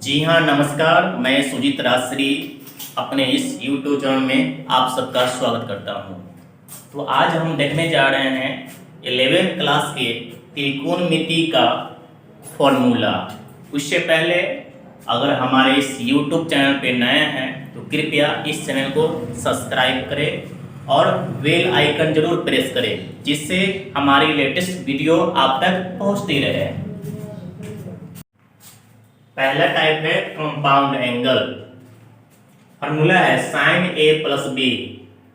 जी हाँ, नमस्कार। मैं सुजीत राजश्री अपने इस यूट्यूब चैनल में आप सबका स्वागत करता हूँ। तो आज हम देखने जा रहे हैं 11th क्लास के त्रिकोणमिति का फॉर्मूला। उससे पहले अगर हमारे इस यूट्यूब चैनल पे नए हैं तो कृपया इस चैनल को सब्सक्राइब करें और बेल आइकन जरूर प्रेस करें, जिससे हमारी लेटेस्ट वीडियो आप तक पहुँचती रहे। पहला टाइप है कंपाउंड एंगल। फॉर्मूला है sine A plus B,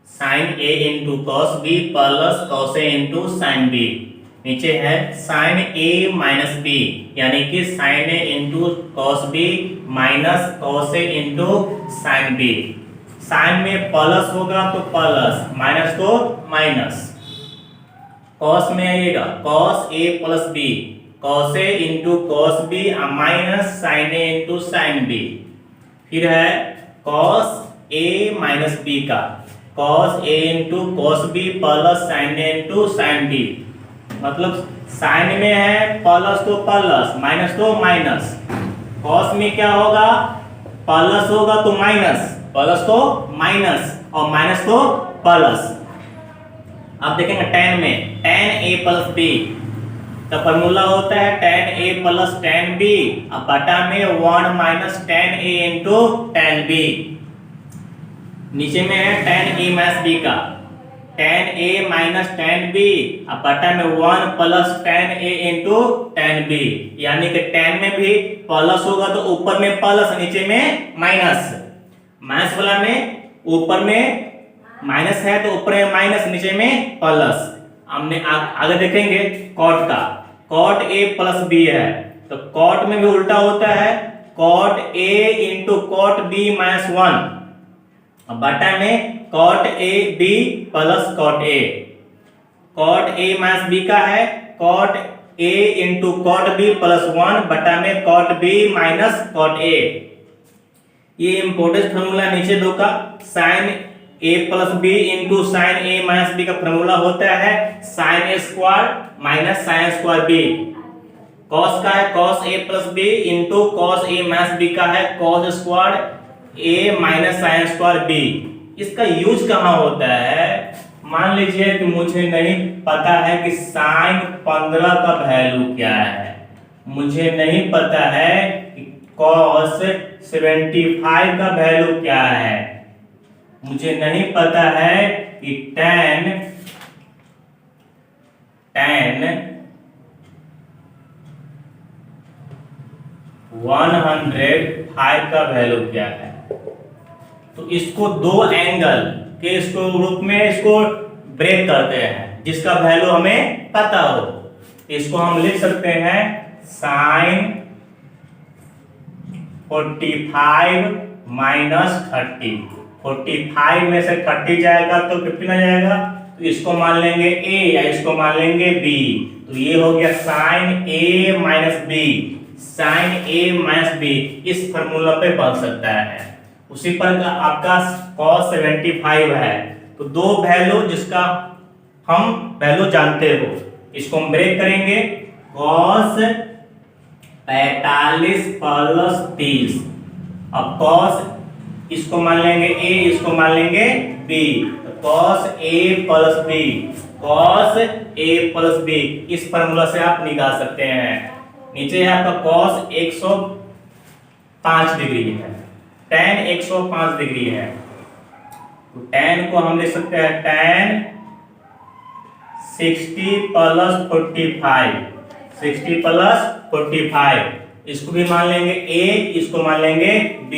sine A into cos B plus cos A into sine B. नीचे है साइन ए माइनस बी, यानी कि sine A into cos B minus cos A into sine B. Sine में plus होगा तो plus, minus तो minus. Cos में आइएगा cos A plus B, cos A into cos B minus sine A into sine B. फिर है cos A minus B का, cos A into cos B plus sine A into sine B. मतलब sine में है plus तो plus, minus तो minus. Cos में क्या होगा, प्लस होगा तो माइनस, प्लस तो माइनस और माइनस तो प्लस। अब देखेंगे टेन में, टेन ए प्लस बी तो फॉर्मूला होता है tan A plus tan B. अब बटा में 1 minus tan A into tan B. नीचे में है टेन ए माइनस बी का, टेन ए माइनस टेन बी। अब बटा में 1 plus ten A into tan B, यानी कि टेन में भी प्लस होगा तो ऊपर में प्लस, नीचे में माइनस। माइनस वाला में ऊपर में माइनस है तो ऊपर में माइनस, नीचे में प्लस। हमने आगे देखेंगे कॉट का, कॉट ए प्लस बी है तो कॉट में भी उल्टा होता है, cot A into cot B minus 1। अब बटा में cot A B plus cot A. Cot A minus B का है cot A into cot B plus 1 बटा में cot B minus cot A. ये इंपोर्टेंट फॉर्मूला नीचे दो का, sine A plus B into sine A minus B का formula होता है sine A square minus sine square B. Cos का है cos A plus B into cos A minus B का है कॉस स्क्वायर ए माइनस साइन स्क्वायर बी। इसका use कहाँ होता है, मान लीजिए कि मुझे नहीं पता है कि साइन 15 का वैल्यू क्या है, मुझे नहीं पता है कि कॉस 75 का वैल्यू क्या है, मुझे नहीं पता है कि tan 105 का वैल्यू क्या है। तो इसको दो एंगल के इसको रूप में इसको ब्रेक करते हैं, जिसका वैल्यू हमें पता हो। इसको हम लिख सकते हैं साइन 45 माइनस 30। 45 में से 30 जाएगा तो कितना जाएगा, तो इसको मान लेंगे a या इसको मान लेंगे b। तो ये हो गया sine a minus b, sine a minus b. इस फॉर्मूला पे बन सकता है। उसी पर आपका cos 75 है तो दो वैल्यू जिसका हम वैल्यू जानते हो, इसको हम ब्रेक करेंगे cos 45 प्लस 30। अब cos इसको मान लेंगे a, इसको मान लेंगे b, तो cos a plus b, cos a plus b। इस फॉर्मूला से आप निकाल सकते हैं। नीचे है आपका cos 105 डिग्री है, tan 105 डिग्री है, तो tan को हम लिख सकते हैं tan 60 प्लस 45, 60 प्लस 45। इसको भी मान लेंगे a, इसको मान लेंगे b।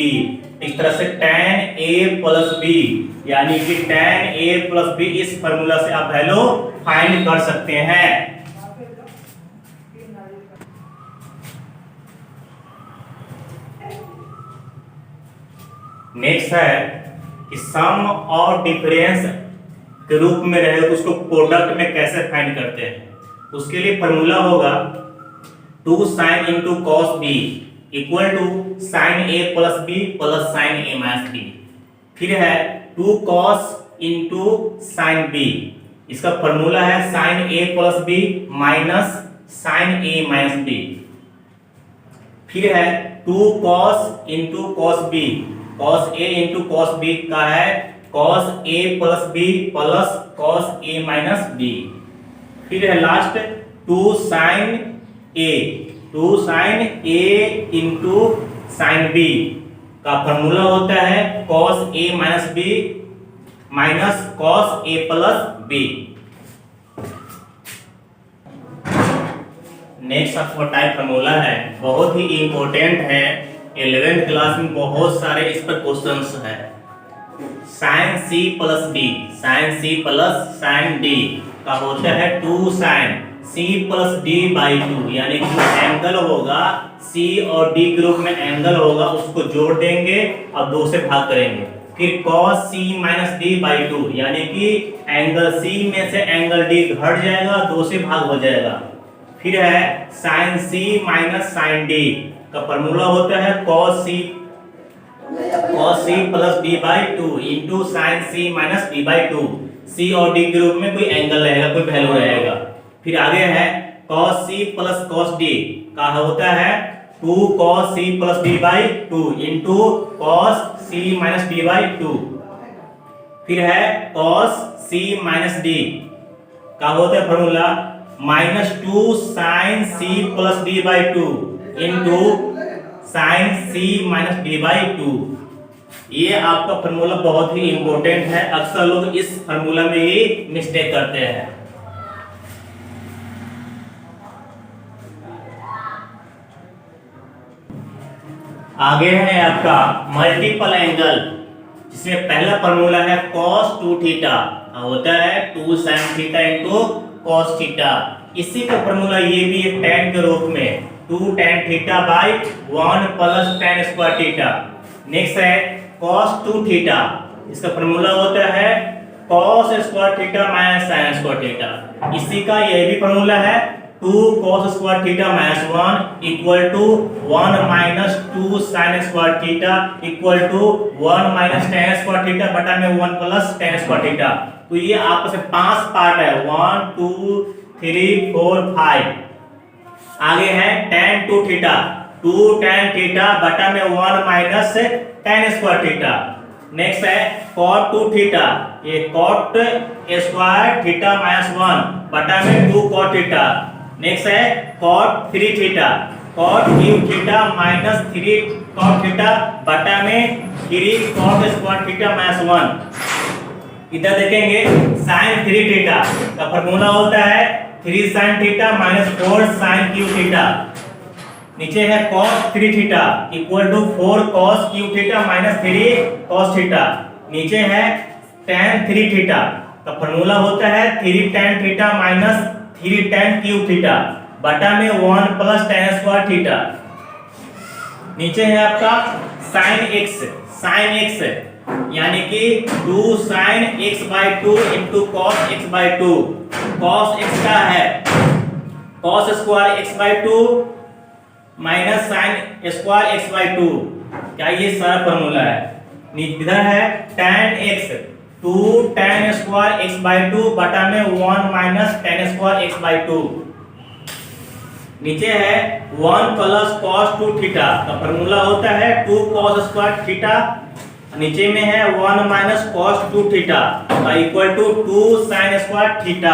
इस तरह से tan a प्लस b, यानी कि tan a प्लस b, इस फॉर्मूला से आप वैल्यू फाइंड कर सकते हैं। नेक्स्ट है कि सम और डिफरेंस के रूप में रहे तो उसको प्रोडक्ट में कैसे फाइंड करते हैं। उसके लिए फॉर्मूला होगा 2 sine into cos B equal to sine A plus B plus sine A minus B. फिर है 2 कॉस इंटू साइन बी, इसका फॉर्मूला है sine A plus B minus sine A minus B. फिर है 2 cos into cos B, cos A into cos B का है cos A plus B plus cos A minus B. फिर है last 2 sine A, 2 sine A into sine B का formula होता है cos A minus B minus cos A plus B. Next आपका type formula है, बहुत ही इंपॉर्टेंट है, 11th class में बहुत सारे इस पर क्वेश्चंस है। Sine c plus d, sine c plus sine d का होता है 2 sine c plus d by 2, यानी कि एंगल होगा सी और डी ग्रुप में एंगल होगा, उसको जोड़ देंगे और 2 से भाग करेंगे। फिर cos c minus d by 2, यानी कि एंगल c में से एंगल d घट जाएगा, 2 से भाग हो जाएगा। फिर है sin c minus sine d का फॉर्मूला होता है cos c plus d by 2 into sine c minus d by 2। c और d के रूप में कोई एंगल रहेगा, कोई वैल्यू रहेगा। फिर आगे है cos c plus cos d का होता है 2 cos c plus d by 2 into cos c minus d by 2। फिर है cos c माइनस d का होता है formula minus 2 sine c plus d by 2 into sine c minus d by 2। ये आपका फॉर्मूला बहुत ही इंपॉर्टेंट है, अक्सर लोग इस फॉर्मूला में ही मिस्टेक करते हैं। आगे है आपका मल्टीपल एंगल, जिसमें पहला फॉर्मूला है cos 2 थीटा, होता है 2 sin theta into cos theta. इसी का फॉर्मूला ये भी है tan के रूप में 2 tan theta by 1 plus tan square theta. Next है cos 2 थीटा, इसका फॉर्मूला होता है cos square theta minus sin square theta. इसी का ये भी फॉर्मूला है 2 cos square theta minus 1 equal to 1 minus 2 sin square theta equal to 1 minus tan square theta बटा में 1 प्लस tan स्क्वायर थीटा। तो ये आपस में 5 पार्ट है, 1 2 3 4 5। आगे है tan 2 थीटा, 2 tan थीटा बटा में 1 minus tan square theta. Next है cot 2 थीटा, ये cot स्क्वायर थीटा माइनस 1 बटा में 2 cot थीटा। नेक्स्ट है cot 3 theta, cot cube theta minus 3 cot theta बटा में 3 cot स्क्वायर थीटा माइनस 1। इधर देखेंगे sin 3 थीटा का फॉर्मूला होता है 3 sin theta minus 4 sin cube theta. नीचे है cos 3 theta equal to 4 cos cube theta minus 3 cos theta. नीचे है tan 3 थीटा का फॉर्मूला होता है 3 tan theta minus 3 tan cube theta बटा में 1 प्लस tan स्क्वायर थीटा। नीचे है आपका sin x यानी कि 2 sin x by 2 into cos x by 2। cos x का है cos square x by 2 minus sin square x by 2, क्या ये सारा फॉर्मूला है। इधर है tan x 2 tan square x by 2 बटा में 1 minus tan square x by 2। नीचे है 1 प्लस cos 2 थीटा का फॉर्मूला होता है 2 cos स्क्वायर थीटा। नीचे में है 1 माइनस cos 2 थीटा का equal to 2 sin square theta